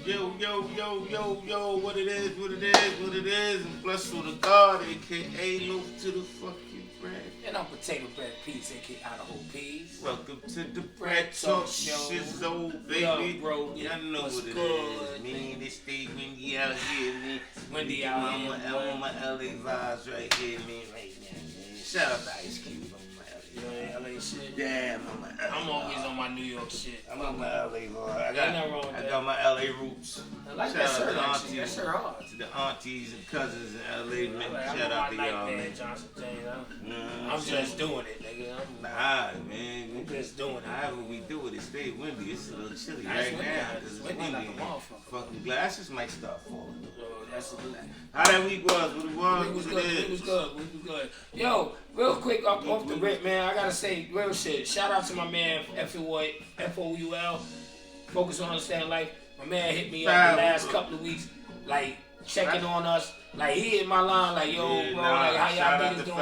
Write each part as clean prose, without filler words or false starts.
Yo, what it is. And blessed for the God, a.k.a. loaf to the fucking bread. And I'm Potato Bread Peas, a.k.a. Idaho Peas. Welcome to the Bread Talk Shizzo, baby. Yo, bro, y'all know what it good, is. Man, this day windy out here, man. Windy out here, I'm on my LA vibes right here, man, right now, man. Shout out to Ice Cube. You know LA shit? Yeah, I'm on my LA. I'm always on my New York shit. I'm on my LA, boy. I got my LA roots. I like that shirt, actually. That shirt hard. To the aunties and cousins in LA, man. Shout out to y'all, man. Johnson Jane, I'm just doing it, nigga. Nah, man. I'm just doing it. However we do it, it stay windy. It's a little chilly right now. It's windy like a motherfucker. Fucking glasses might start falling. That's how that week was? What it was? It was good. Yo, real quick off the rip, man. I gotta say real shit. Shout out to my man FOUL. Focus on Understand Life. My man hit me up the last couple of weeks, like checking on us. Like he hit my line, like yo, bro, like how y'all niggas doing?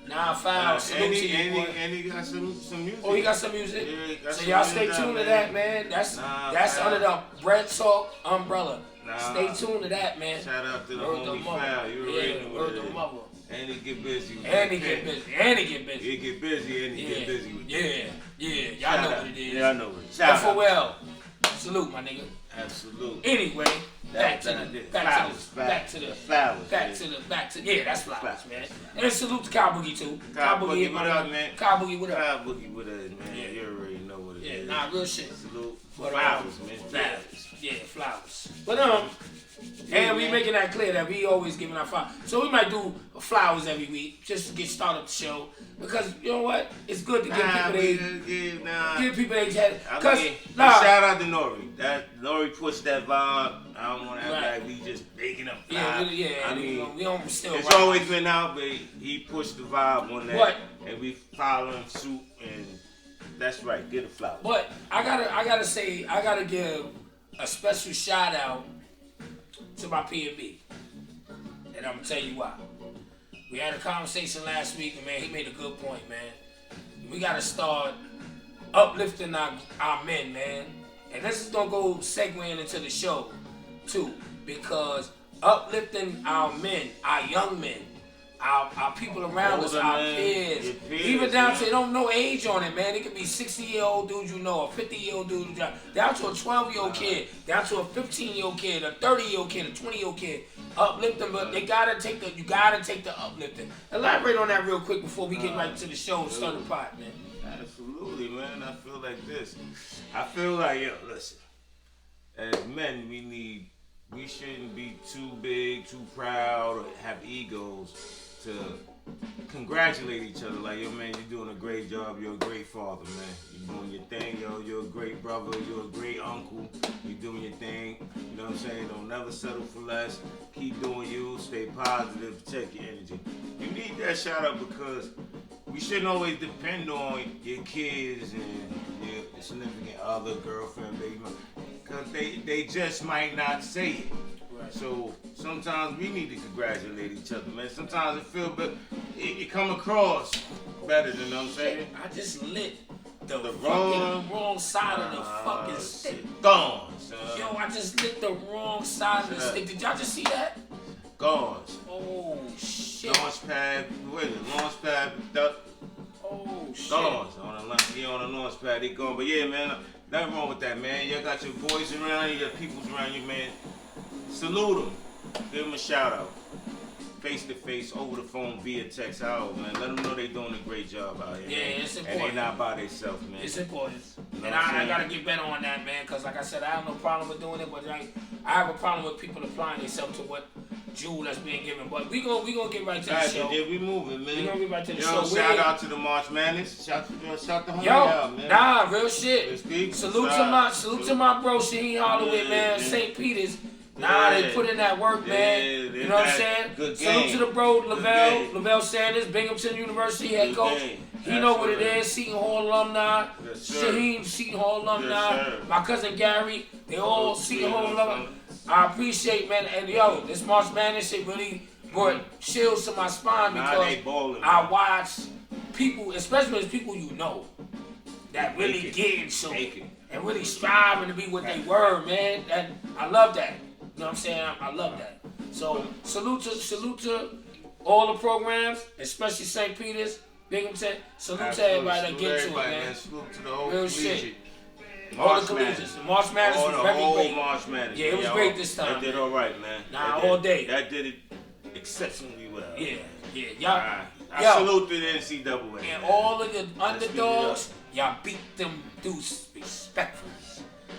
Nah, foul. Salute to you, boy. And he got some music. Oh, he got some music? Yeah, so y'all stay tuned to that, man. That's under the Bread Talk umbrella. Stay tuned to that, man. Shout out to the homie Foul. You already know what it is. Mother. And he get busy. He get busy. He get busy and he get busy with Yeah. Y'all know what it is. Yeah, I know what it is. FOL. Salute, my nigga. Absolutely. Anyway, back to the flowers. Yeah, that's flowers, man. And salute to Kyle Boogie too. Kyle Boogie, what up, man? Kyle Boogie, what up? Kyle Boogie, what up, man? Yeah. You already know what it is. Yeah, nah, real shit. Salute. Flowers, man. Flowers. Yeah, flowers. But and we making that clear that we always giving our flowers. So we might do flowers every week just to get started the show. Because you know what? It's good to give people they shout out to Nori. Nori pushed that vibe. I don't want to act like we just making up vibe. I mean, we don't still. It's always been out, but he pushed the vibe on that, and we following suit, and that's right. Get a flower. But I gotta give a special shout out to my P&B, and I'm gonna tell you why. We had a conversation last week, and man, he made a good point, man. We gotta start uplifting our men, man. And this is gonna go segueing into the show too, because uplifting our men, our young men, our people around us, our peers, even down to, it don't no age on it, man. It could be 60-year-old dude you know, a 50-year-old dude, down to a 12-year-old kid, down to a 15-year-old kid, a 30-year-old kid, a 20-year-old kid. Uplift them, but you gotta take the uplifting. Elaborate on that real quick before we get right to the show and start the pot, man. Absolutely, man. I feel like this. I feel like, listen, as men, we shouldn't be too big, too proud, or have egos to congratulate each other. Like, yo, man, you're doing a great job. You're a great father, man. You're doing your thing, yo. You're a great brother. You're a great uncle. You're doing your thing. You know what I'm saying? Don't never settle for less. Keep doing you. Stay positive. Protect your energy. You need that shout out because we shouldn't always depend on your kids and your significant other, girlfriend, baby mom, because they just might not say it. So sometimes we need to congratulate each other, man. Sometimes it feel better. It come across better than, you know what I'm saying? I just lit the wrong side of the fucking stick. Gone, son. Yo, I just lit the wrong side of the stick. Did y'all just see that? Gone. Oh, shit. Launch pad, what is it? Launch pad, duck. Oh, shit. Gone. On the launch pad, they gone. But yeah, man, nothing wrong with that, man. You got your boys around you, your peoples around you, man. Salute them. Give them a shout out. Face to face, over the phone, via text. Out, man. Let them know they doing a great job out here. Yeah, man. it's important. And they not by themselves, man. It's important. You know and I gotta get better on that, man. Cause like I said, I have no problem with doing it, but I have a problem with people applying themselves to what jewel that's being given. But we gonna get right to the show. Yeah, we moving, man. We gonna get right to the show. Shout out to the March Madness. Shout the homie out, man. Nah, real shit. Salute to my bro Shaheen Holloway, man. St. Peter's. They put in that work, man. You know what I'm saying? Good Salute to the bro, Lavelle Sanders, Binghamton University head coach. He know what it is. Seton Hall alumni. Shaheen, Seton Hall alumni. My cousin Gary, they all Seton Hall alumni. I appreciate, man. And yo, this March Madness shit really brought chills to my spine because I watch people, especially as people you know, that really get into it. and really striving to be what they were, man. And I love that. You know what I'm saying? I love that. So salute to all the programs, especially St. Peter's, Binghamton. Salute to everybody that get to it, man. Salute to the whole real collegiate. shit. All the collegians. March Madness was very great. March Madness. Yeah, it was great this time. That did all right, man. Nah, all day. That did it exceptionally well. Yeah. Y'all. I salute the NCAA. And all of the underdogs, y'all beat them dudes respectfully.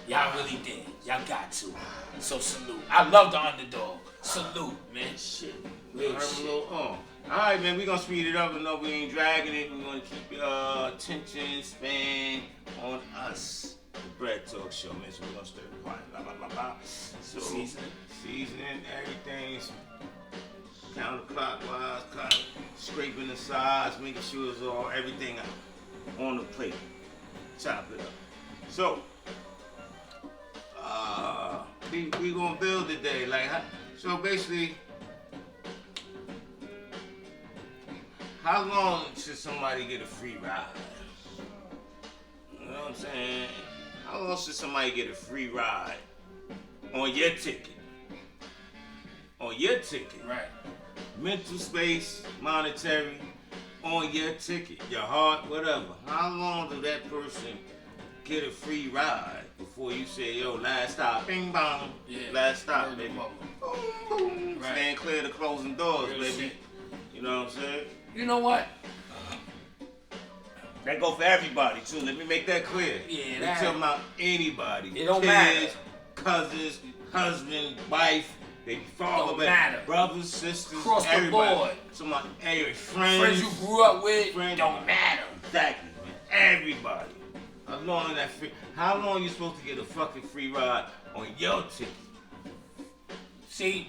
Y'all really did. Y'all got to. So salute. I love the underdog. Salute, man. Shit. Real shit. All right, man. We gonna speed it up. I know we ain't dragging it. We gonna keep your attention span on us. The Bread Talk Show, man. So we gonna stir the pot. Blah blah blah blah. So seasoning everything. Counterclockwise, scraping the sides, making sure it's all everything on the plate. Chop it up. So, we gonna build today. So basically, how long should somebody get a free ride? You know what I'm saying? How long should somebody get a free ride on your ticket? On your ticket. Right. Mental space, monetary, on your ticket, your heart, whatever. How long does that person get a free ride before you say, yo, last stop, bing bong, last stop, baby. Boom, boom. Right. Stand clear of the closing doors, real baby. Shit. You know what I'm saying? You know what? That go for everybody too. Let me make that clear. Yeah, we're talking about anybody. It don't kids, matter. Cousins, husband, wife. They follow back, brothers, sisters, across everybody. the board. Somebody, friends you grew up with, don't matter. Exactly, man. Everybody. How long you supposed to get a fucking free ride on your ticket? See,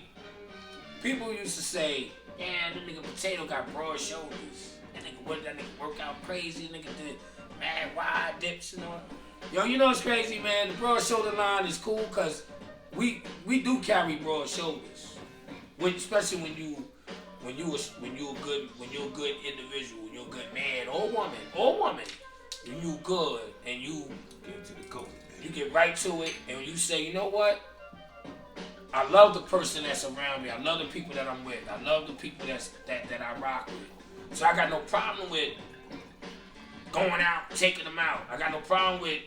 people used to say, "Man, that nigga Potato got broad shoulders. That nigga work out crazy. Nigga did mad wide dips and all." Yo, you know what's crazy, man? The broad shoulder line is cool because we do carry broad shoulders, especially when you're a good individual, when you're a good man or woman, and you good and you get to the coat. You get right to it, and when you say, you know what? I love the person that's around me. I love the people that I'm with. I love the people that I rock with. So I got no problem with going out, taking them out. I got no problem with,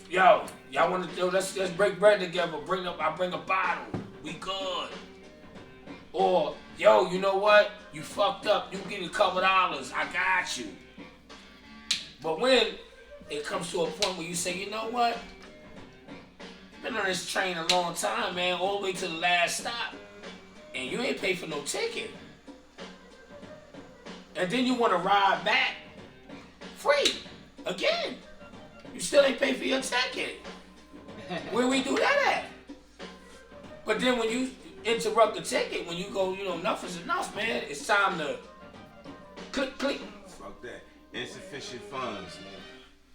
yo, y'all want to do? Let's break bread together. I bring a bottle. We good. Or yo, you know what? You fucked up. You get a couple dollars. I got you. But when it comes to a point where you say, you know what? Been on this train a long time, man, all the way to the last stop, and you ain't paid for no ticket. And then you want to ride back free again. You still ain't paid for your ticket. Where we do that at? But then when you interrupt the ticket, when you go, enough is enough, man. It's time to click. Fuck that. Insufficient funds, man.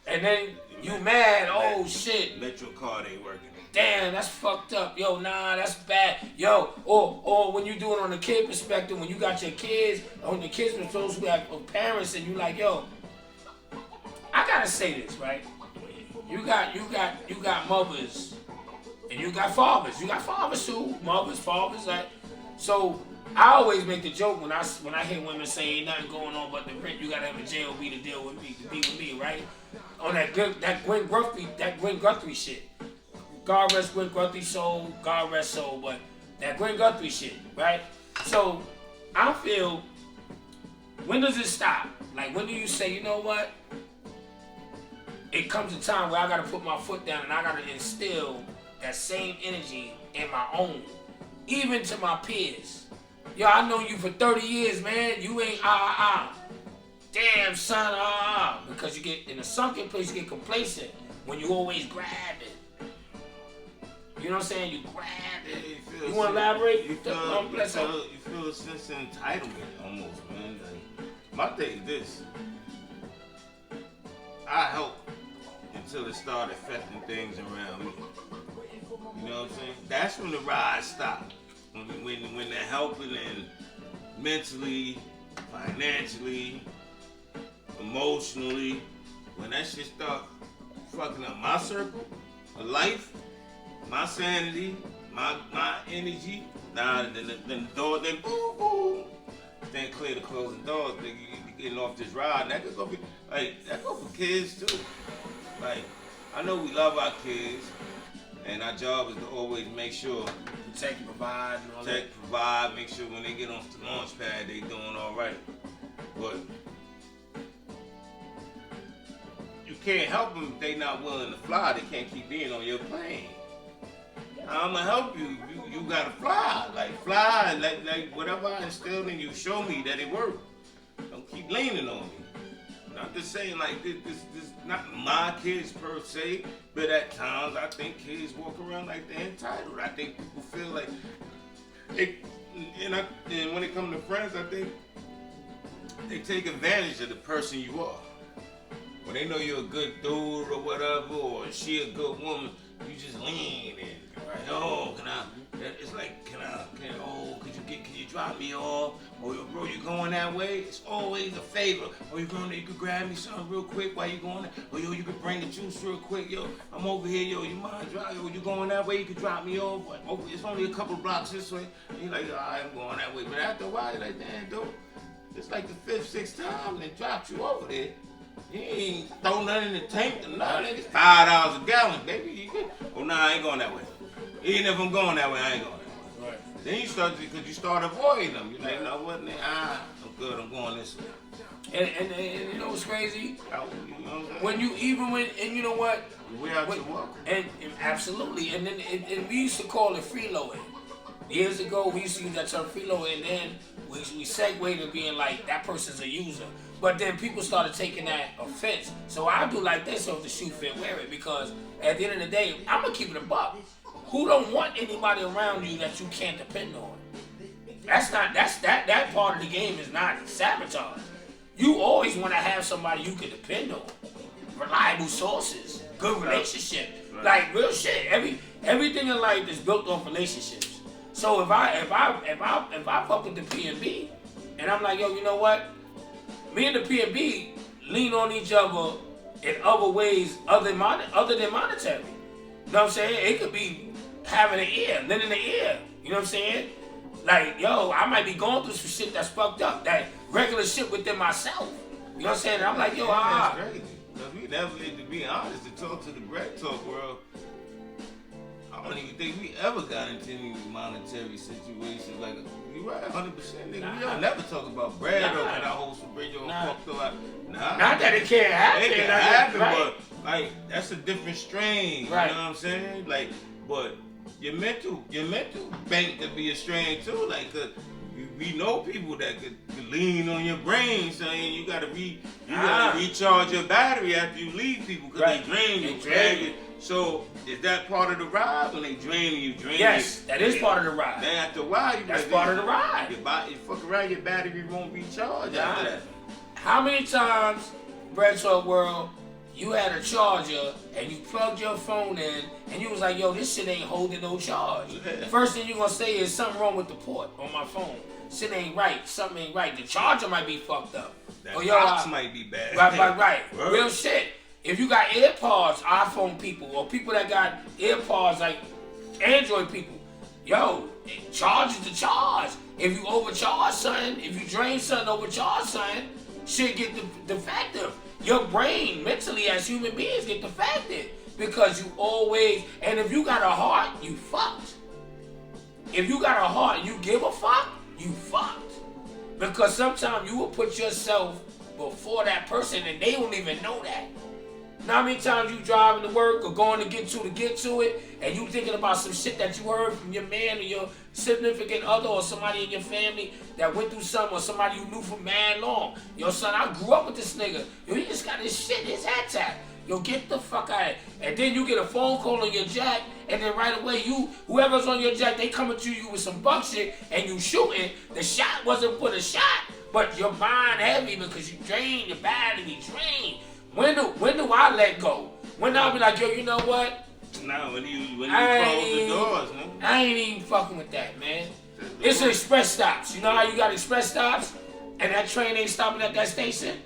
And then you mad, oh shit. Metro card ain't working. Damn, that's fucked up. Yo, nah, that's bad. Yo, or when you do it on the kid perspective, when you got your kids, on the kids with those who have parents, and you like, yo, I gotta say this, right? You got mothers, and you got fathers. You got fathers too, mothers, fathers. So I always make the joke when I hear women say ain't nothing going on but the rent. You gotta have a JOB to deal with me, to be with me, right? On that Gwen Guthrie shit. God rest Gwen Guthrie's soul, God rest soul, but that Gwen Guthrie shit, right? So I feel, when does it stop? Like, when do you say, you know what? It comes a time where I gotta put my foot down and I gotta instill that same energy in my own, even to my peers. Yo, I know you for 30 years, man. You ain't damn son, because you get in a sunken place, you get complacent when you always grab it. You know what I'm saying? You grab it. You want to elaborate? You feel a sense of entitlement almost, man. Like, my thing is this. I help until it started affecting things around me. You know what I'm saying? That's when the ride stopped. When the helping and mentally, financially, emotionally, when that shit start fucking up my circle of life, my sanity, my energy. Nah, then the door, then boom, boom. Then clear the closing doors, nigga. You getting off this ride. And that could go that go for kids too. Like, I know we love our kids, and our job is to always make sure protect, provide, and all that. Protect, provide, make sure when they get on the launch pad, they doing all right. But you can't help them if they not willing to fly. They can't keep being on your plane. I'm gonna help you. You gotta fly. Like fly, and like whatever I instilled in you, show me that it worked. Don't keep leaning on me. Not just saying like this not my kids per se, but at times I think kids walk around like they're entitled. I think people feel like and when it comes to friends, I think they take advantage of the person you are. When they know you're a good dude or whatever, or she a good woman, you just lean and like, oh, can you drop me off? Or bro, you going that way? It's always a favor. Or you going there, you could grab me something real quick while you going there. Or yo, you could bring the juice real quick. Yo, I'm over here. Yo, you mind driving? Yo, you going that way? You could drop me off. It's only a couple blocks this way. And you're like, all right, I'm going that way. But after a while, you're like, damn, dude, it's like the 5th, 6th time they dropped you over there. You ain't throw nothing in the tank or nothing. It's $5 a gallon, baby. You good? Oh, nah, I ain't going that way. Even if I'm going that way, I ain't going that way. Right. Then you start avoiding them. You're like, no, what? I'm good. I'm going this way. And you know what's crazy? You know what when you know what? We out to work. And absolutely. And then we used to call it freeloading. Years ago, we used to use that term freeloading, and then we segued to being like, that person's a user. But then people started taking that offense. So I do like this, so if the shoe fit, wear it. Because at the end of the day, I'm going to keep it a buck. Who don't want anybody around you that you can't depend on? That part of the game is not sabotage. You always want to have somebody you can depend on. Reliable sources, good relationship. Right. Like real shit. Everything in life is built on relationships. So if I fuck with the P&B and I'm like, yo, you know what? Me and the P&B lean on each other in other ways other than monetary. You know what I'm saying? It could be having an ear, lending an ear. You know what I'm saying? Like, yo, I might be going through some shit that's fucked up, that regular shit within myself. You know what I'm saying? And I'm like, yo, That's crazy. Because we never, to be honest, to talk to the bread talk world, I don't even think we ever got into any monetary situations. Like, you right, 100%. Nigga. We don't never talk about bread or can I hold some bread or fucked up. Nah. Not that it can't happen. It can happen, right. but like that's a different strain. Right. You know what I'm saying? Like, but your mental bank could be a strain too. Like, we know people that could lean on your brain, saying you gotta recharge your battery after you leave people because they drain you. So is that part of the ride when they drain you? Yes, that is part of the ride. Then after a while, that's part of the ride. You fuck around, your battery won't recharge after that. How many times, Bread Talk World, you had a charger and you plugged your phone in and you was like, yo, this shit ain't holding no charge. Yeah. First thing you gonna say is something wrong with the port on my phone. Shit ain't right. Something ain't right. The charger might be fucked up. That box might be bad. Right. Real shit. If you got AirPods, iPhone people, or people that got AirPods like Android people, yo, charge is the charge. If you overcharge something, if you drain something, overcharge something, shit get defective. Your brain, mentally, as human beings, get defected. Because you always, and if you got a heart, you fucked. If you got a heart and you give a fuck, you fucked. Because sometimes you will put yourself before that person and they don't even know that. Now how many times you driving to work or going to get to it and you thinking about some shit that you heard from your man or your significant other or somebody in your family that went through something or somebody you knew for mad long. Yo, son, I grew up with this nigga. Yo, he just got his shit, his hat tap. Yo, get the fuck out of here. And then you get a phone call on your jack and then right away whoever's on your jack, they coming to you with some buck shit and you shooting. The shot wasn't for the shot, but your mind heavy because you drained your battery, drained. When do I let go? When do I be like, yo, you know what? Nah, when you close the doors, man. I ain't even fucking with that, man. It's express stops. You know how you got express stops? And that train ain't stopping at that station?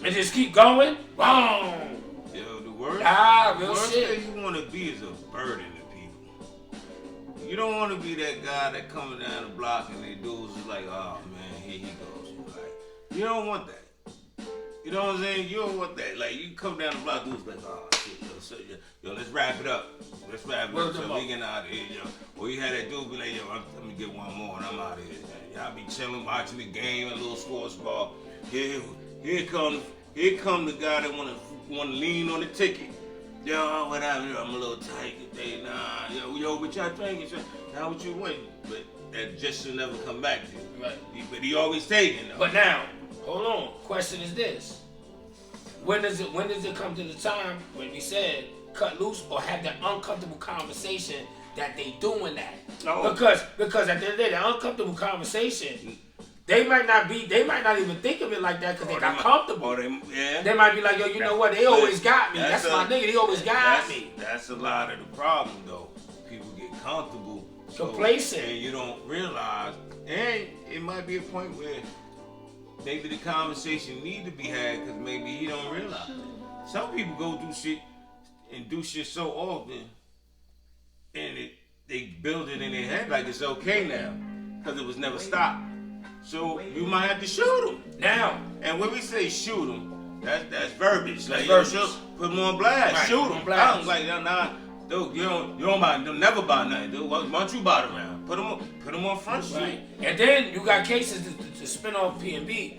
And just keep going? Wrong. Yo, the Real worst shit. thing you want to be is a burden to people. You don't want to be that guy that coming down the block and they dudes is like, oh man, here he goes. Like, you don't want that. You know what I'm saying? You don't want that. Like, you come down the block, dudes like, oh shit, yo, let's wrap it up. Let's wrap it up so we get out of here, yo. Or you had that dude be like, yo, let me get one more and I'm out of here. Y'all be chilling, watching the game, a little sports ball. Here come the guy that wanna lean on the ticket. Yo, whatever, I'm a little tight today. Nah, yo, what y'all drinking? Now what you want? But that just should never come back to you. Right. But he always taking though. But now, hold on. Question is this: when does it come to the time when we said cut loose or have that uncomfortable conversation that they doing that? No. Because at the end of the day, the uncomfortable conversation, they might not even think of it like that because they got comfortable. They might be like, yo, you know what? They always got me. That's my nigga. They always got me. That's a lot of the problem though. People get comfortable, complacent, and you don't realize. And it might be a point where maybe the conversation need to be had because maybe he don't realize it. Some people go through shit and do shit so often, and they build it in their head like it's okay now because it was never stopped. So you might have to shoot them now. And when we say shoot them, that's verbiage. Like verbiage. Put them on blast. Right, Shoot them. blast. I'm like, nah, dude, you don't never buy nothing. Dude, why don't you buy it around? Put them on front street. Right. And then you got cases to spin off P&B.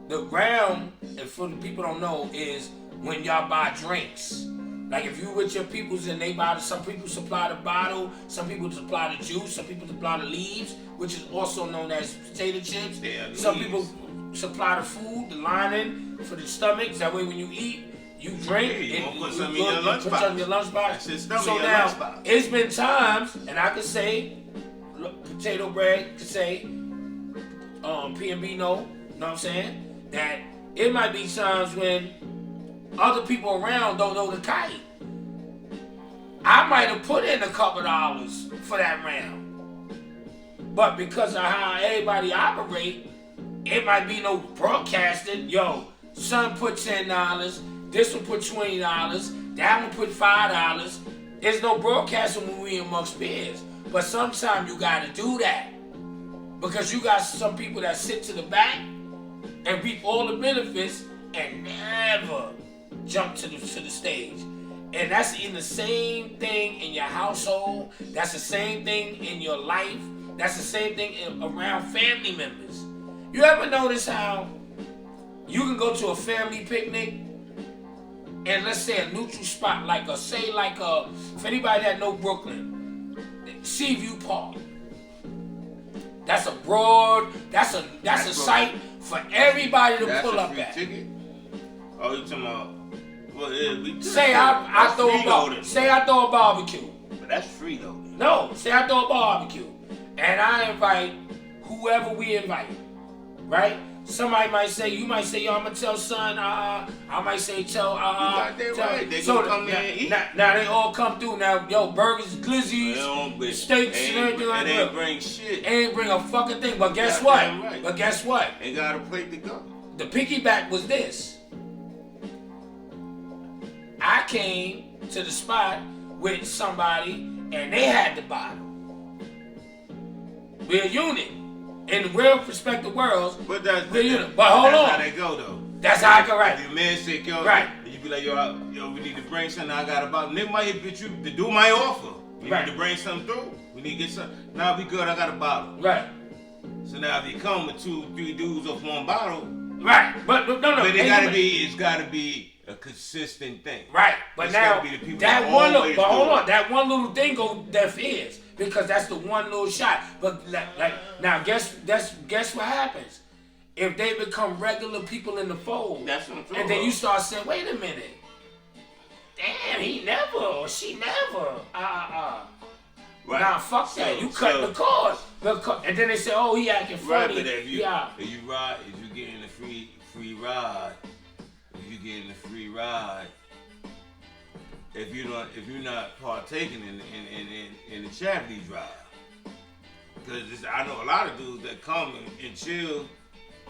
The ground, and for the people don't know, is when y'all buy drinks. Like if you with your peoples and they buy, some people supply the bottle, some people supply the juice, some people supply the leaves, which is also known as potato chips. Yeah, some leaves. people supply the food, the lining for the stomachs. That way when you eat, you drink. Yeah, you and put something in your lunchbox. Put something in your lunchbox. That's your stomach, So your now, lunchbox. it's been times, and I could say, potato bread could say, P&B no, you know what I'm saying? That it might be times when other people around don't know the kite. I might have put in a couple dollars for that round. But because of how everybody operate, it might be no broadcasting. Yo, son put $10, this one put $20, that one put $5. There's no broadcasting when we amongst peers. But sometimes you gotta do that. Because you got some people that sit to the back and reap all the benefits and never jump to the stage. And that's in the same thing in your household. That's the same thing in your life. That's the same thing around family members. You ever notice how you can go to a family picnic and let's say a neutral spot, for anybody that know Brooklyn, Seaview Park. That's a site for everybody to pull up at. Ticket? Oh, you talking about? Well, yeah, say I throw a barbecue. But that's free though. No, say I throw a barbecue, and I invite whoever we invite, right? Somebody might say, you might say, yo, I'm gonna tell son. I might say tell. You got that right. They gonna come there and eat. Now they all come through. Now, yo, burgers, glizzies, steaks, and everything like that. They ain't bring shit. They ain't bring a fucking thing. But guess what? Right. But guess what? Ain't got a plate to go. The piggyback was this. I came to the spot with somebody and they had the bottle. We're a unit. In the real perspective worlds, we're a unit. But hold on. That's how they go though. That's how I go, right. If your man say, yo, right. You be like, yo, we need to bring something. I got a bottle. Nigga might hit you. The dude might offer. We need to bring something through. We need to get something. Nah, we good. I got a bottle. Right. So now if you come with 2-3 dudes off one bottle. Right. But no. But it's gotta be a consistent thing. Right. But it's now that one little thing go deaf ears because that's the one little shot. But now guess what happens? If they become regular people in the fold, that's what I'm talking and then about. you start saying, wait a minute, damn, he never or she never. Right. Nah, fuck that. You cut the cord. And then they say, oh, he acting funny. Right, but if you ride, if you get in a free ride, if you're not partaking in the charity drive, because I know a lot of dudes that come and chill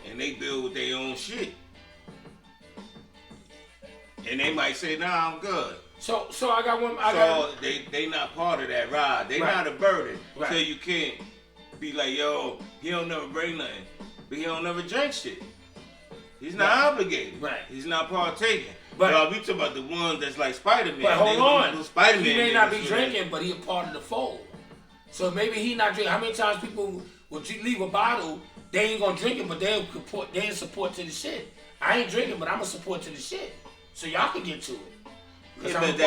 and they build with their own shit. and they might say, "Nah, I'm good." So I got one. They not part of that ride. They Right. not a burden. Right. So you can't be like, "Yo, he don't never bring nothing, but he don't never drink shit." He's not obligated. Right. He's not partaking. But we talk about the ones that's like Spider-Man. But hold on. Spider-Man, He may not be niggas, drinking, but he a part of the fold. So maybe he not drinking. How many times people would you leave a bottle? They ain't gonna drink it, but they'll support to the shit. I ain't drinking, but I'm a support to the shit. So y'all can get to it. Yeah, but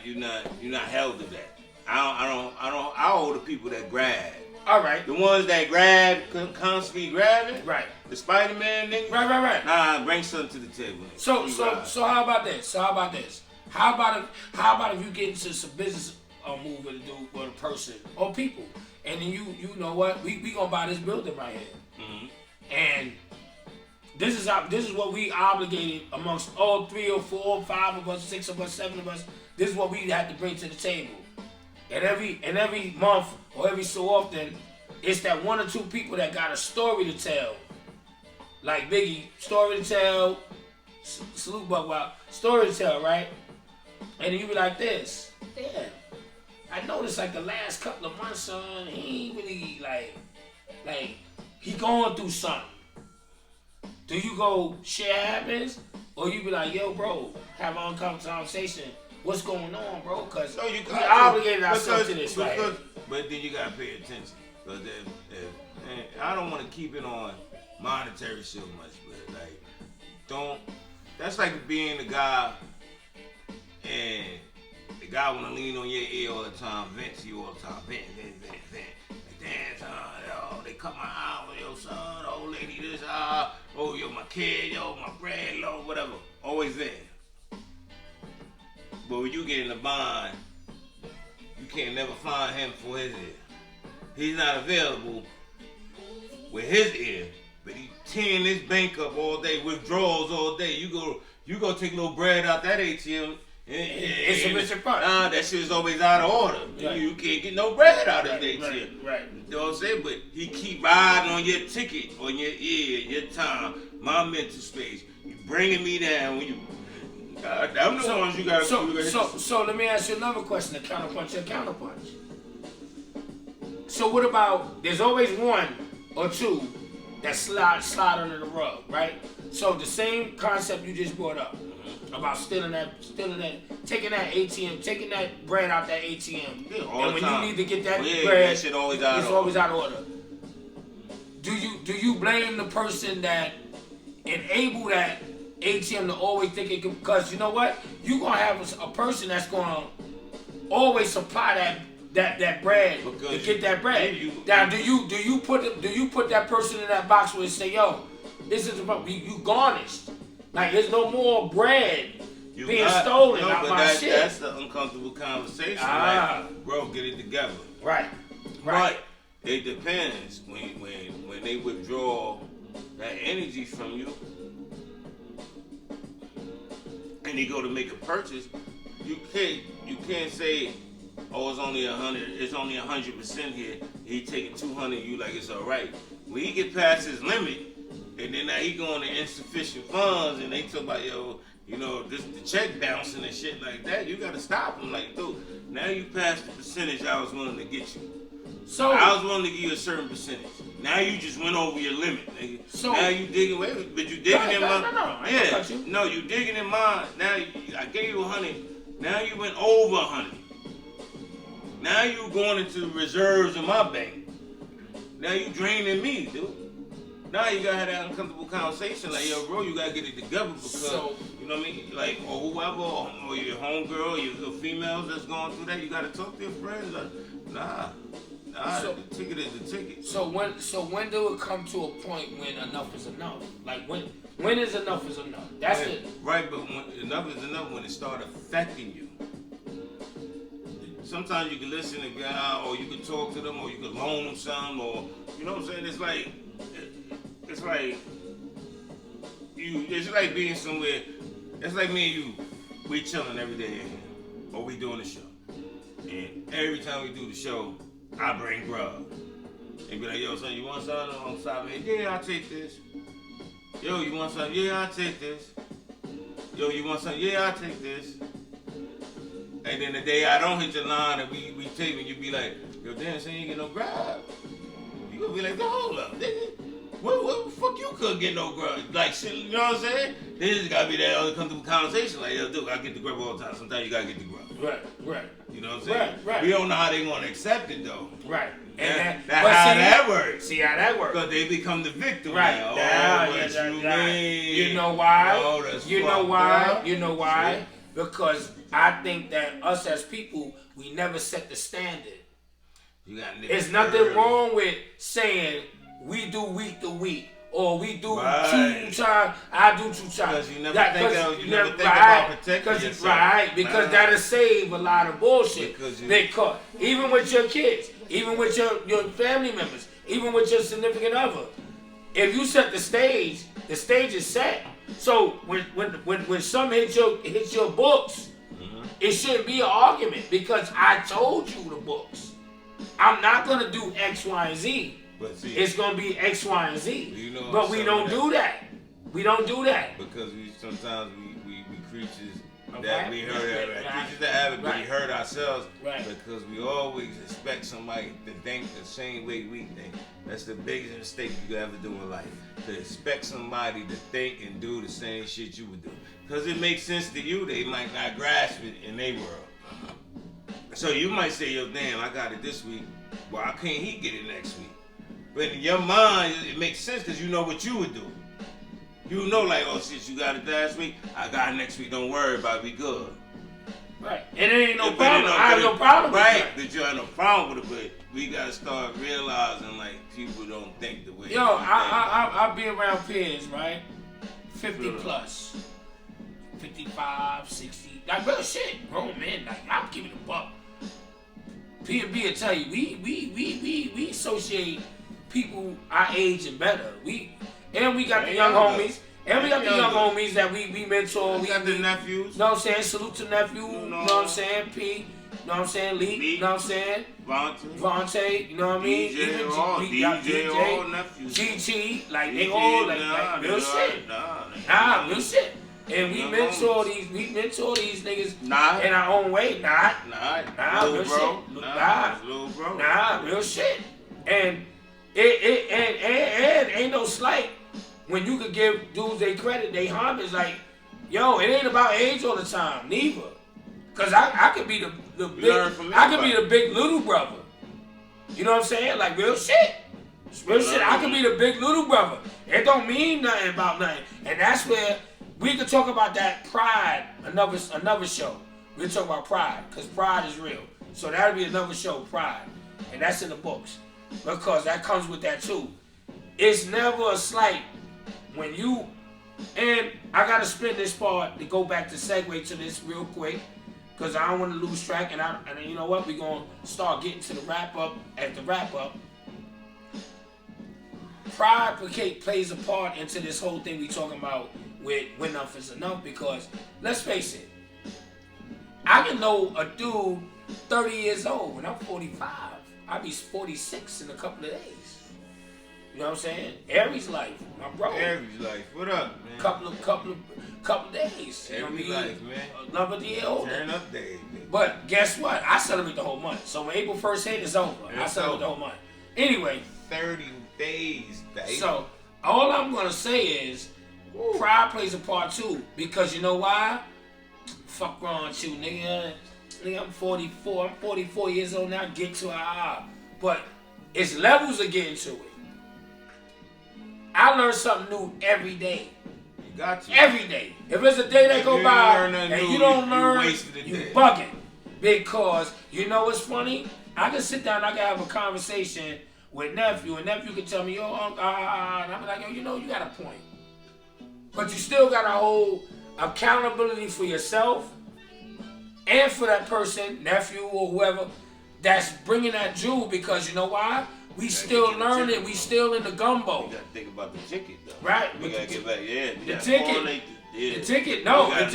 you're not held to that. I hold the people that grab. All right. The ones that grab, constantly grabbing. Right. The Spider-Man nigga. Right. Nah, bring something to the table. So how about this? How about if you get into some business move with a dude, with a person or people, and then you know what? We gonna buy this building right here, and this is what we obligated amongst all 3 or 4 or 5 of us, 6 of us, 7 of us. This is what we had to bring to the table. And every month or every so often, it's that 1 or 2 people that got a story to tell. Like Biggie, story to tell, salute Buck Wild, story to tell, right? And then you be like this, damn, I noticed like the last couple of months, son, he ain't really like he going through something. Do you go share happens, or you be like, yo, bro, have an uncomfortable conversation? What's going on, bro? Because we obligated ourselves to this, right? But then you gotta pay attention, because I don't want to keep it on monetary so much, but like, don't. That's like being the guy, and the guy want to lean on your ear all the time, vent to you all the time, vent. Like, damn, son, yo, they cut my eye with your son, old lady, this, oh, yo, my kid, yo, my bread, low, whatever. Always there. But when you get in a bind, you can't never find him for his ear. He's not available with his ear, but he tearing his bank up all day, withdrawals all day. You go take a little bread out that ATM. It's a Mr. Punch. Nah, that shit is always out of order. Right. You can't get no bread out of the ATM. Right. You know what I'm saying? But he keep riding on your ticket, on your ear, your time, my mental space. You bringing me down when you. I'm the ones you gotta. So let me ask you another question to counterpunch your counterpunch. So what about? There's always 1 or 2 that slide under the rug, right? So the same concept you just brought up about stealing that, taking that ATM, taking that bread out that ATM, and when you need to get that bread, that shit always out it's always out of order. Do you blame the person that enable that ATM to always think it could? Because you know what, you gonna have a person that's gonna always supply that bread to get that bread. Now, do you put that person in that box where it say, yo, this is about you garnished? Like, there's no more bread being stolen out my shit. That's the uncomfortable conversation. Like, bro, get it together. Right. But it depends when they withdraw that energy from you, and they go to make a purchase. You can't say, oh, it's only 100. It's only 100% here. He taking 200. You like it's all right. When he get past his limit. And then now he going to insufficient funds, and they talk about, yo, you know, this the check bouncing and shit like that. You got to stop him, like, dude. Now you passed the percentage I was willing to get you. So I was willing to give you a certain percentage. Now you just went over your limit, nigga. So now you digging, but you digging in mine. No, you digging in mine. Now I gave you 100. Now you went over 100. Now you going into the reserves in my bank. Now you draining me, dude. Now you gotta have that uncomfortable conversation, like, yo, bro, you gotta get it together because, you know what I mean? Like, or whoever, or your homegirl, your females that's going through that, you gotta talk to your friends. Like, nah, the ticket is the ticket. So when do it come to a point when enough is enough? Like, when is enough is enough? That's it. Right, but when enough is enough when it start affecting you. Sometimes you can listen to a guy, or you can talk to them, or you can loan them something, or, you know what I'm saying? It's like being somewhere. It's like me and you. We chilling every day, or we doing the show. And every time we do the show, I bring grub. And be like, yo, son, you want something? I'm stopping. Yeah, I'll take this. Yo, you want something? Yeah, I'll take this. yo, you want something? Yeah, I'll take this. And then the day I don't hit your line and we take it, you be like, yo, damn, so you ain't get no grab. You gonna be like, hold up, nigga. What the fuck you couldn't get no grub? Like, shit, you know what I'm saying? Then there's gotta be that other comfortable conversation. Like, yo, dude, I get the grub all the time. Sometimes you gotta get the grub. Right. You know what I'm saying? Right. We don't know how they gonna accept it, though. Right. That's how that works. See how that works. Because they become the victim. Right. Now. Mean? You know why? Oh, you know why? You know why? Because I think that us as people, we never set the standard. There's nothing wrong with saying we do week to week, or we do 2 times. I do 2 times. Because you never think about protecting yourself. Right, because that'll save a lot of bullshit. Because even with your kids, even with your family members, even with your significant other, if you set the stage is set. So when something hits your books, it shouldn't be an argument because I told you the books. I'm not gonna do X, Y, and Z. But see, it's gonna be X, Y, and Z. You know, but we don't do that. We don't do that. Because sometimes we creatures that we hurt creatures that have it, but we hurt ourselves because we always expect somebody to think the same way we think. That's the biggest mistake you could ever do in life. To expect somebody to think and do the same shit you would do. Because it makes sense to you, they might not grasp it in their world. So you might say, yo, damn, I got it this week. Why can't he get it next week? But in your mind, it makes sense because you know what you would do. You know, like, oh shit, you got it last week, I got it next week, don't worry about it, we good. Right. And it ain't no problem. I have no problem with that. Right, that you have no problem with it, but we gotta start realizing, like, people don't think the way I be around peers, right? 50 plus. 55, 60. Like, real shit. Grown men, like, I'm keeping it buck. P&B will tell you, we associate people our age and better. We got the young homies. And we got the young homies that we mentor. We got the nephews. You know what I'm saying? Salute to nephew. You know what I'm saying? P. You know what I'm saying? Lee. You know what I'm saying? Vontae. You know what I mean? DJ, all nephews. GT. Like, they all, like real shit. Real shit. And we mentor these niggas in our own way. Real shit. Real shit. And it ain't no slight when you could give dudes they credit, they homage. Like, yo, it ain't about age all the time, neither. Cause I could be the big little brother. You know what I'm saying? Like, real shit. Real shit. I could be the big little brother. It don't mean nothing about nothing. And that's where we could talk about that pride, another show. We'll talk about pride, because pride is real. So that'll be another show, pride. And that's in the books. Because that comes with that too. It's never a slight when you, and I gotta spin this part to go back to segue to this real quick, because I don't want to lose track, and you know what, we're gonna start getting to the wrap up. At the wrap up, pride plays a part into this whole thing we talking about with when enough is enough, because let's face it, I can know a dude 30 years old when I'm 45. I'll be 46 in a couple of days. You know what I'm saying? Aries life, my bro. Aries life, what up, man? Couple days. You know what I mean? Life, man. Another year older. Turn up days, man. But guess what? I celebrate the whole month. So when April 1st hit, it's over. I celebrate the whole month. Anyway. 30 days, baby. So all I'm gonna say is, pride plays a part too. Because you know why? Fuck wrong with you, nigga. Nigga, I'm 44. I'm 44 years old now. Get to but it's levels of getting to it. I learn something new every day. You got to. Every day. If there's a day that go by and you don't learn, you bugging. Because you know what's funny? I can sit down, I can have a conversation with nephew, and nephew can tell me, yo, and I'm like, yo, you know, you got a point. But you still got to hold accountability for yourself and for that person, nephew or whoever, that's bringing that jewel, because you know why? We still learning. We still in the gumbo. You got to think about the ticket, though. Right. We got to get back. The ticket. The ticket. No, the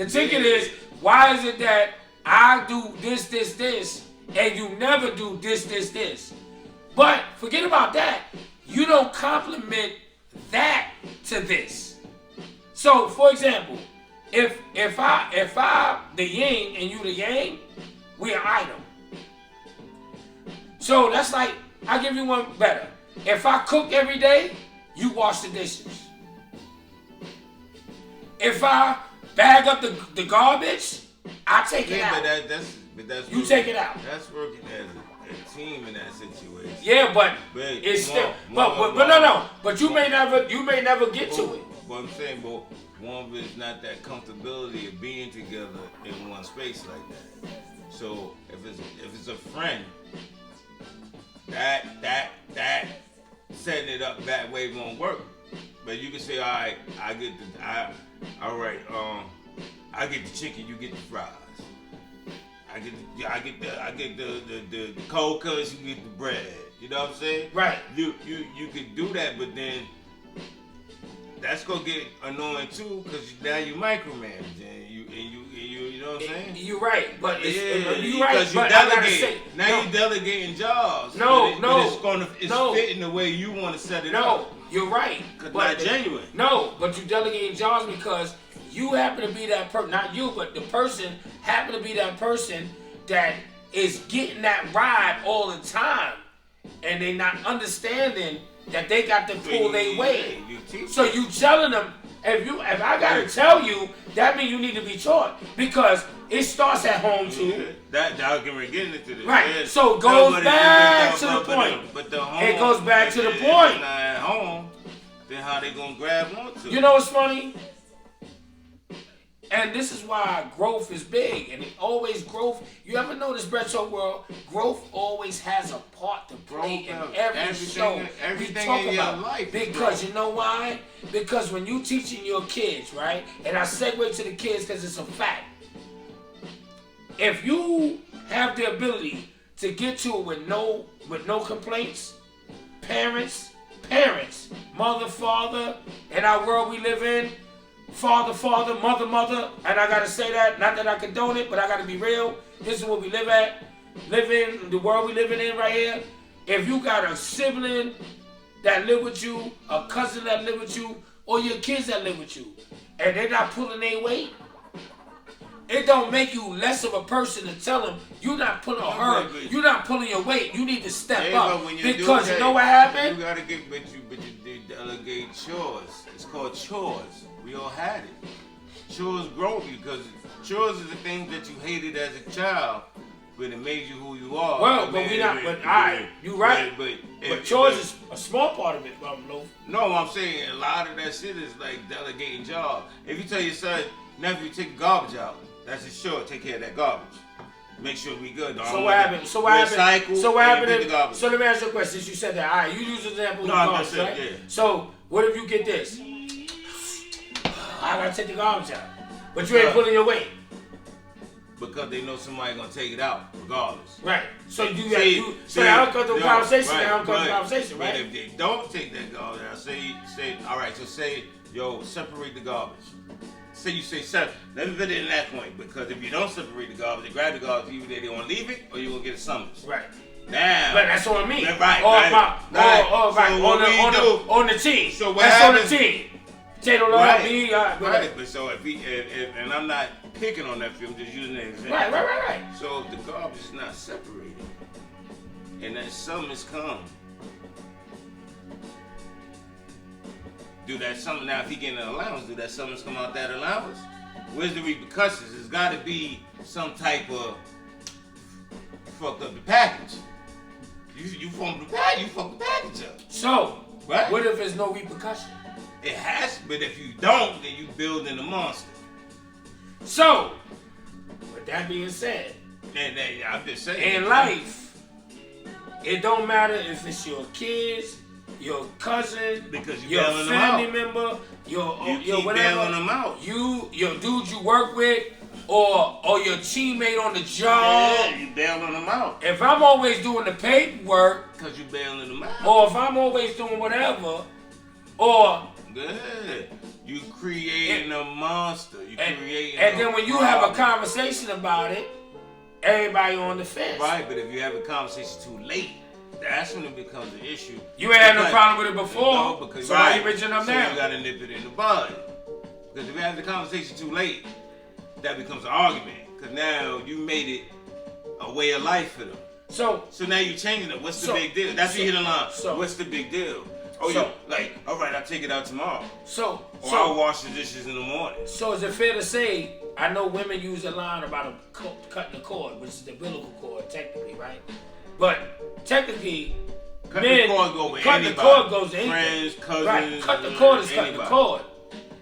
ticket is, why is it that I do this, and you never do this? But forget about that. You don't compliment that to this. So, for example, if I the yin and you the yang, we an item. So that's like, I'll give you one better. If I cook every day, you wash the dishes. If I bag up the garbage, I take it out. But that's you take it out. That's working as a team in that situation. Yeah, but it's still. But no. But you may never get to it. But I'm saying, but one of it is not that comfortability of being together in one space like that. So if it's a friend, that setting it up that way won't work. But you can say, all right, I get the chicken, you get the fries. I get the cold cuts, you get the bread. You know what I'm saying? Right. You could do that, but then that's gonna get annoying too, because now you micromanage and you know what I'm saying? You're right, but you're right. Because you delegate. Now you're delegating jobs. But it's fitting the way you want to set it up. No, you're right. But not genuine. No, but you delegating jobs because you happen to be that person. Not you, but the person happen to be that person that is getting that ride all the time, and they not understanding that they got to pull their weight. So you telling them, if I gotta tell you, that means you need to be taught, because it starts at home too. That we're getting into this. Right. Yeah. So it goes back to the point. But the home, it goes back to the point. Not at home, then how they gonna grab onto it? You know what's funny? And this is why growth is big, and it always growth. You ever notice, Retro World, growth always has a part to play in every show we talk about. Life, because you know why? Because when you teaching your kids, right? And I segue to the kids because it's a fact. If you have the ability to get to it with no complaints, parents, mother, father, in our world we live in. Father, mother, and I gotta say that, not that I condone it, but I gotta be real. This is what we live in, the world we living in right here. If you got a sibling that live with you, a cousin that live with you, or your kids that live with you, and they're not pulling their weight, it don't make you less of a person to tell them you're not pulling you're not pulling your weight. You need to step up, because you know what happened? You gotta get, but you delegate chores. It's called chores. We all had it. Chores grow you, because chores is the things that you hated as a child, but it made you who you are. Well, you're right. But chores is a small part of it, Loaf. No, I'm saying a lot of that shit is like delegating jobs. If you tell your son, nephew, take the garbage out, that's his chore. Take care of that garbage. Make sure we good. So what happened? So what happened? So let me ask you a question. Since you said that, all right, you use the example of the garbage, right? Yeah. So what if you get this? I gotta take the garbage out, but you ain't pulling your weight. Because they know somebody gonna take it out regardless. Right. So now I'm coming to conversation. Right. But if they don't take that garbage out, say, all right. So say, separate the garbage. Say you say separate. Let me put it in that point, because if you don't separate the garbage, they grab the garbage. Either they want to leave it, or you gonna get a summons. Right. Now. But that's on me. Right. On the team. So what that's happens? On the team. Potato right. But so if and I'm not picking on that film, just using an example. Right. So the garbage is not separated, and that summons come. Do that summons now? If he getting an allowance, do that summons come out that allowance? Where's the repercussions? There's got to be some type of fucked up the package. You fucked the package up. So right? What if there's no repercussion? It has, but if you don't, then you building a monster. So, with that being said, and I'm just saying, in life, it don't matter if it's your kids, your cousin, because your family member, your whatever, bailing them out. Your dude you work with, or your teammate on the job. Yeah, you bailing them out. If I'm always doing the paperwork, because you bailing them out, or if I'm always doing whatever, or good. You creating a monster. And then when you have a conversation about it, everybody on the fence. Right, but if you have a conversation too late, that's when it becomes an issue. You ain't had no problem with it before. No, because so why you bitching up now? So you gotta nip it in the bud. Because if you have the conversation too late, that becomes an argument. Because now you made it a way of life for them. So now you're changing it. What's the big deal? That's what you hit the line. What's the big deal? Oh, you like, all right, I'll take it out tomorrow. Or I'll wash the dishes in the morning. So is it fair to say, I know women use a line about cutting the cord, which is the umbilical cord, technically, right? But technically, cutting the cord goes with anybody. The cord goes to anything. Friends, cousins. Right, cut the cord is cutting the cord.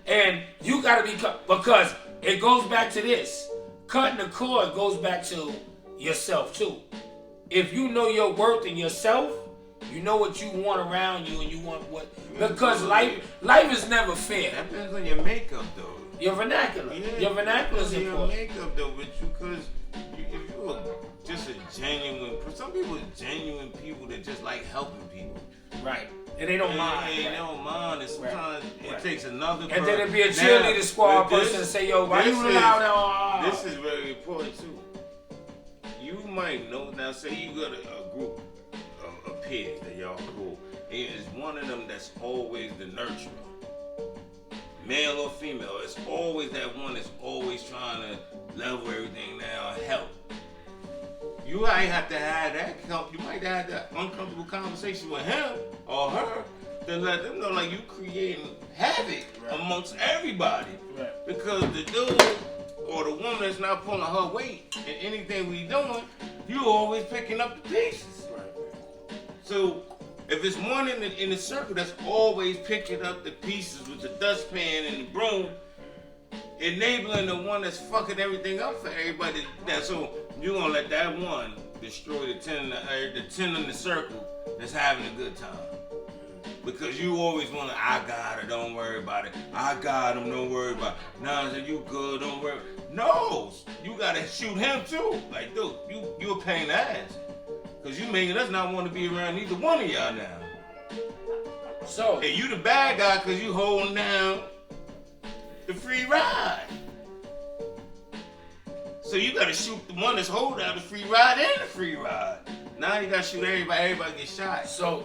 And you gotta be cut, because it goes back to this. Cutting the cord goes back to yourself too. If you know your worth in yourself, you know what you want around you, and you want what, because life is never fair. That depends on your makeup, though. Your vernacular. Yeah, your vernacular is important. Your makeup, though, with you, because if you're just a genuine, some people are genuine people that just like helping people. Right. And they don't mind. They don't mind. And sometimes it takes another person. And then it'd be a cheerleader squad person to say, yo, why you allow that? This is very important, too. You might know, now say you got a group of peers that y'all cool, and it's one of them that's always the nurturer. Male or female, it's always that one that's always trying to level everything down, help. You might have to have that help. You might have that uncomfortable conversation with him or her to let them know, like, you creating havoc amongst everybody. Right. Because the dude or the woman that's not pulling her weight in anything we doing, you always picking up the pieces. Right. So if it's one in the circle that's always picking up the pieces with the dustpan and the broom, enabling the one that's fucking everything up for everybody, so you gonna let that one destroy the 10 in the circle that's having a good time. Because you always wanna, I got it, don't worry about it. I got him, don't worry about it. Nah, you good, don't worry. No, you gotta shoot him too. Like, dude, you a pain in the ass. Because you making us not want to be around neither one of y'all now. So, and you the bad guy because you holding down the free ride. So you gotta shoot the one that's holding down the free ride and the free ride. Now you gotta shoot everybody gets shot. So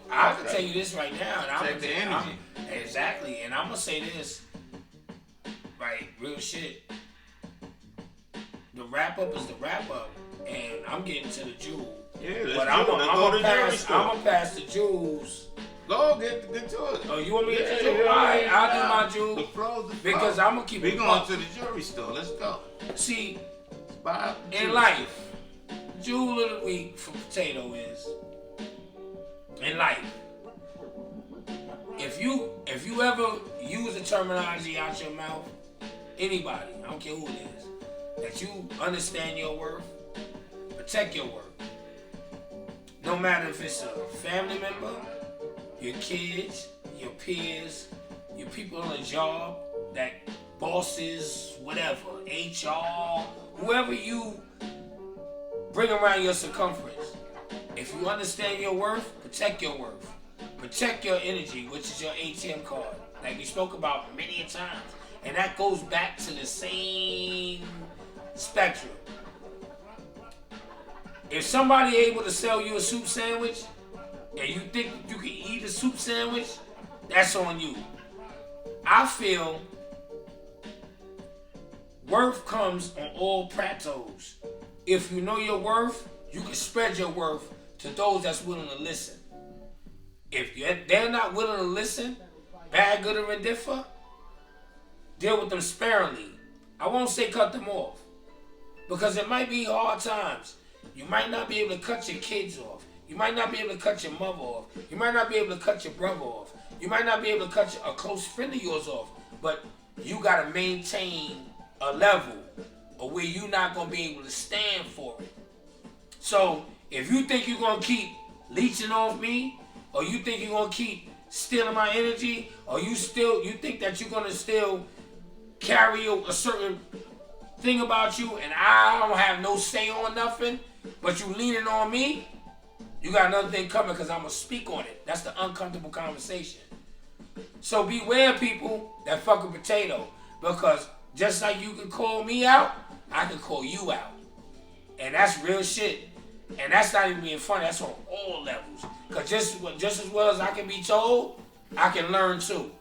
I can tell you this right now, and Check the energy. Exactly, and I'm gonna say this, right, real shit. The wrap up is the wrap up, and I'm getting to the jewel. Yeah, but I'm gonna pass the jewels. Go get to it. Oh, you want me to get to the jewel? All right, I'll do my jewel. The flow. Because I'm gonna keep it. We going to the jewelry store. Let's go. See, in life, jewel of the week for Potato is, in life, if you ever use the terminology out your mouth, anybody, I don't care who it is, that you understand your worth, protect your worth. No matter if it's a family member, your kids, your peers, your people on the job, that bosses, whatever, HR, whoever you bring around your circumference. If you understand your worth, protect your worth. Protect your energy, which is your ATM card, like we spoke about many times. And that goes back to the same spectrum. If somebody able to sell you a soup sandwich and you think you can eat a soup sandwich, that's on you. I feel worth comes on all plateaus. If you know your worth, you can spread your worth to those that's willing to listen. If they're not willing to listen, bad, good, or indifferent, deal with them sparingly. I won't say cut them off, because it might be hard times. You might not be able to cut your kids off. You might not be able to cut your mother off. You might not be able to cut your brother off. You might not be able to cut a close friend of yours off. But you got to maintain a level of where you're not going to be able to stand for it. So if you think you're going to keep leeching off me, or you think you're going to keep stealing my energy, or you think that you're going to still carry a certain thing about you and I don't have no say on nothing, but you leaning on me, you got another thing coming, because I'm going to speak on it. That's the uncomfortable conversation. So beware people that fuck with Potato, because just like you can call me out, I can call you out. And that's real shit. And that's not even being funny, that's on all levels. Because just as well as I can be told, I can learn too.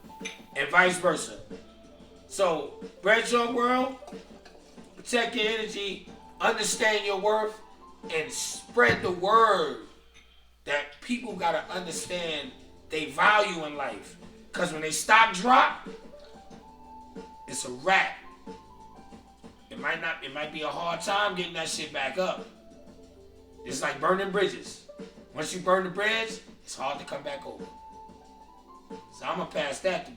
And vice versa. So, Bread Your World, protect your energy, understand your worth, and spread the word that people gotta understand they value in life. Cause when they stock drop, it's a wrap. It might be a hard time getting that shit back up. It's like burning bridges. Once you burn the bridge, it's hard to come back over. So I'm gonna pass that to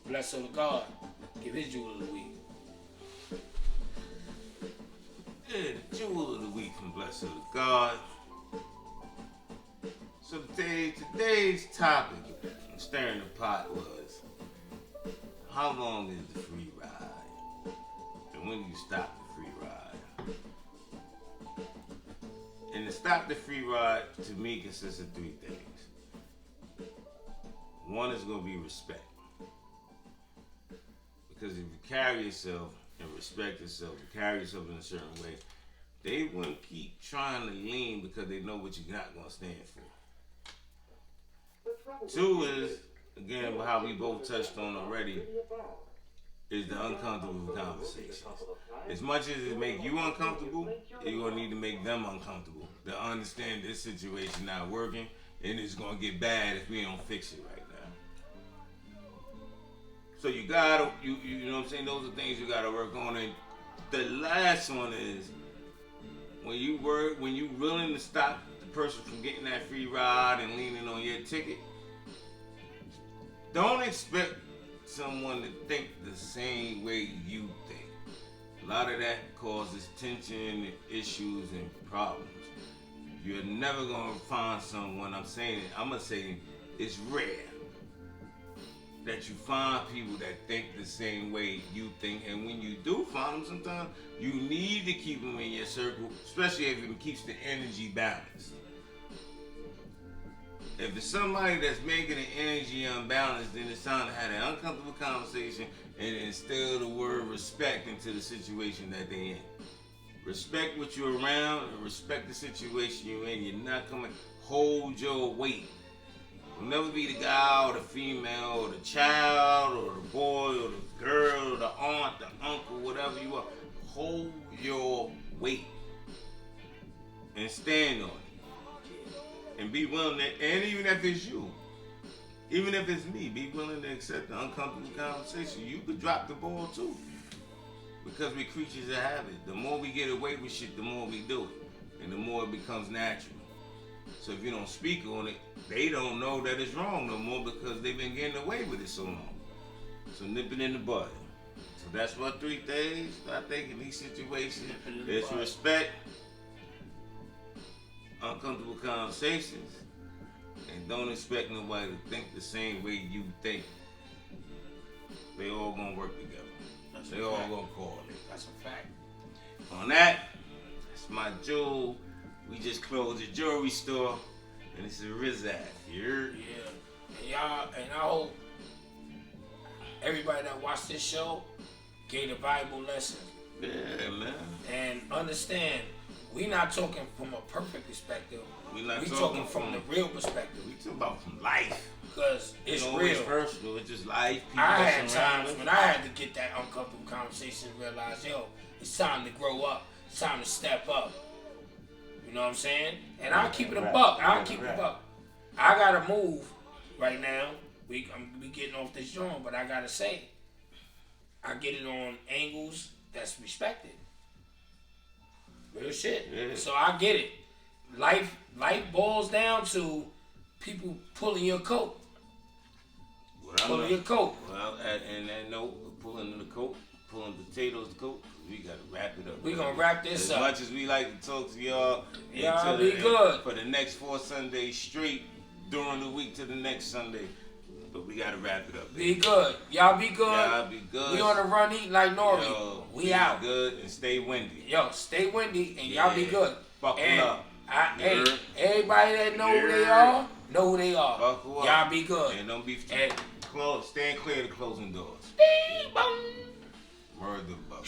Bless of the God. Give his jewel of the week. Yeah, the jewel of the week from Bless of the God. So today's topic, stirring the pot, was how long is the free ride? And when do you stop the free ride? And to stop the free ride, to me, consists of three things. One is going to be respect. Because if you carry yourself and respect yourself, and carry yourself in a certain way, they wouldn't keep trying to lean because they know what you're not going to stand for. Two is, again, how we both touched on already, is the uncomfortable conversations. As much as it make you uncomfortable, you're going to need to make them uncomfortable to understand this situation not working, and it's going to get bad if we don't fix it right now. So you gotta, you know what I'm saying, those are things you gotta work on. And the last one is, when you willing to stop the person from getting that free ride and leaning on your ticket, don't expect someone to think the same way you think. A lot of that causes tension and issues and problems. You're never gonna find someone, I'm gonna say it's rare that you find people that think the same way you think. And when you do find them sometimes, you need to keep them in your circle, especially if it keeps the energy balanced. If it's somebody that's making the energy unbalanced, then it's time to have an uncomfortable conversation and instill the word respect into the situation that they're in. Respect what you're around and respect the situation you're in. You're not coming, hold your weight. You'll never be the guy or the female or the child or the boy or the girl or the aunt, the uncle, whatever you are. Hold your weight and stand on it. And be willing to, and even if it's you, even if it's me, be willing to accept the uncomfortable conversation. You could drop the ball too. Because we're creatures of habit. The more we get away with shit, the more we do it. And the more it becomes natural. So if you don't speak on it, they don't know that it's wrong no more because they've been getting away with it so long. So nip it in the bud. So that's what 3 things I think in these situations. There's respect, uncomfortable conversations, and don't expect nobody to think the same way you think. They all gonna work together. They all gonna correlate. That's a fact. On that, that's my jewel. We just closed the jewelry store, and it's a Rizak. Yeah. And y'all, and I hope everybody that watched this show get a valuable lesson. Yeah, man. And understand, we not talking from a perfect perspective. We talking from the real perspective. We talking about from life. Because it's real. It's personal. It's just life. I had times when I had to get that uncomfortable conversation and realize, yo, it's time to grow up. It's time to step up. You know what I'm saying? And I'll keep it a buck. I'll keep it a buck. I gotta move right now. We getting off this joint, but I gotta say, I get it on angles that's respected. Real shit. Yeah. So I get it. Life boils down to people pulling your coat. Pulling your coat. Well, and that note, pulling the coat, pulling potatoes the coat, we gotta wrap it up. We gonna wrap this up. As much as we like to talk to y'all, y'all be good for the next 4 Sundays straight during the week to the next Sunday. But we gotta wrap it up. Be good. Y'all be good. Y'all be good. We on the run eating like Nori. Yo, we out. Good and stay windy. Yo, stay windy and y'all be good. Fuck and up. Hey, everybody that know who they are, know who they are. Fuck y'all be good. And don't be and stand clear of the closing doors. Bing, bong. Word the buck.